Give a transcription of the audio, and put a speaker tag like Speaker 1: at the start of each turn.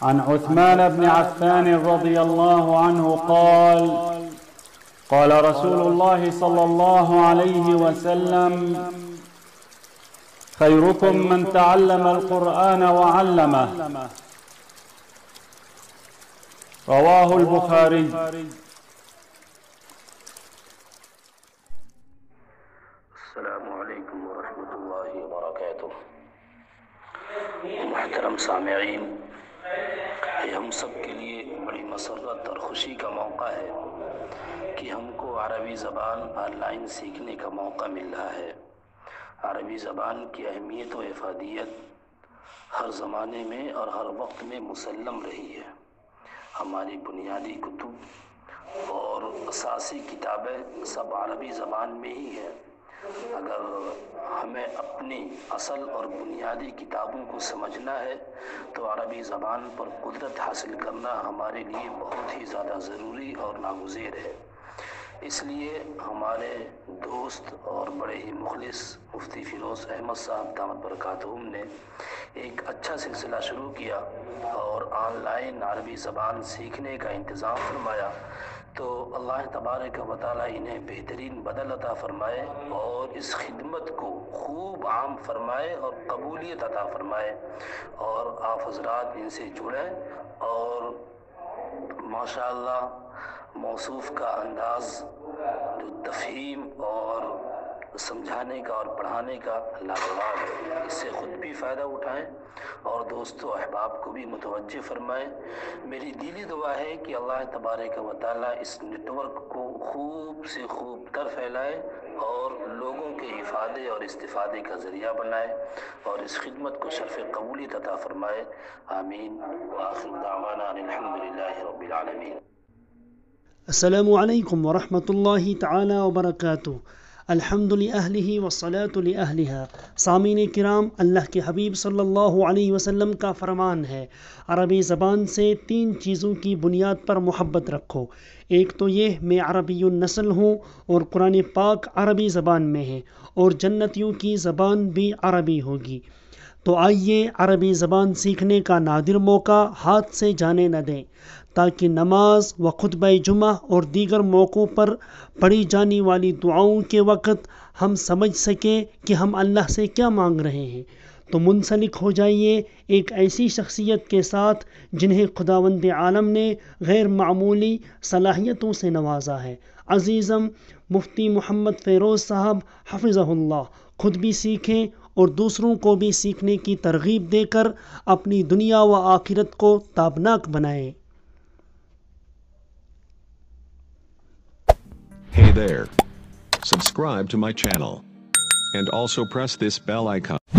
Speaker 1: عن عثمان بن عفان رضي الله عنه قال قال رسول الله صلى الله عليه وسلم خيركم من تعلم القرآن وعلمه رواه البخاري.
Speaker 2: السلام علیکم ورحمۃ اللہ وبرکاتہ. محترم سامعین، یہ ہم سب کے لیے بڑی مسرت اور خوشی کا موقع ہے کہ ہم کو عربی زبان آن لائن سیکھنے کا موقع مل رہا ہے. عربی زبان کی اہمیت و افادیت ہر زمانے میں اور ہر وقت میں مسلم رہی ہے. ہماری بنیادی کتب اور اساسی کتابیں سب عربی زبان میں ہی ہیں. اگر ہمیں اپنی اصل اور بنیادی کتابوں کو سمجھنا ہے تو عربی زبان پر قدرت حاصل کرنا ہمارے لیے بہت ہی زیادہ ضروری اور ناگزیر ہے. اس لیے ہمارے دوست اور بڑے ہی مخلص مفتی فیروز احمد صاحب دامت برکاتہم نے ایک اچھا سلسلہ شروع کیا اور آن لائن عربی زبان سیکھنے کا انتظام فرمایا. تو اللہ تبارک و تعالی انہیں بہترین بدل عطا فرمائے اور اس خدمت کو خوب عام فرمائے اور قبولیت عطا فرمائے، اور آپ حضرات ان سے جڑیں اور ماشاءاللہ موصوف کا انداز جو تفہیم اور سمجھانے کا اور پڑھانے کا لاجواب ہے، اس سے خود بھی فائدہ اٹھائیں اور دوستو احباب کو بھی متوجہ فرمائیں. میری دلی دعا ہے کہ اللہ تبارک و تعالی اس نیٹ ورک کو خوب سے خوب تر پھیلائے اور لوگوں کے افادے اور استفادے کا ذریعہ بنائے اور اس خدمت کو شرف قبولیت عطا فرمائے. آمین. وآخر دعوانا الحمدللہ رب العالمین.
Speaker 3: السلام علیکم ورحمۃ اللہ تعالی وبرکاتہ. الحمد للہ والصلاة لأہلها. سامعین کرام، اللہ کے حبیب صلی اللہ علیہ وسلم کا فرمان ہے، عربی زبان سے 3 چیزوں کی بنیاد پر محبت رکھو. ایک تو یہ میں عربی النسل ہوں اور قرآن پاک عربی زبان میں ہے اور جنتیوں کی زبان بھی عربی ہوگی. تو آئیے عربی زبان سیکھنے کا نادر موقع ہاتھ سے جانے نہ دیں، تاکہ نماز و خطبہ جمعہ اور دیگر موقعوں پر پڑھی جانے والی دعاؤں کے وقت ہم سمجھ سکیں کہ ہم اللہ سے کیا مانگ رہے ہیں. تو منسلک ہو جائیے ایک ایسی شخصیت کے ساتھ جنہیں خداوند عالم نے غیر معمولی صلاحیتوں سے نوازا ہے. عزیزم مفتی محمد فیروز صاحب حفظہ اللہ خود بھی سیکھیں اور دوسروں کو بھی سیکھنے کی ترغیب دے کر اپنی دنیا و آخرت کو تابناک بنائیں.
Speaker 4: Hey there. Subscribe to my channel. And also press this bell icon.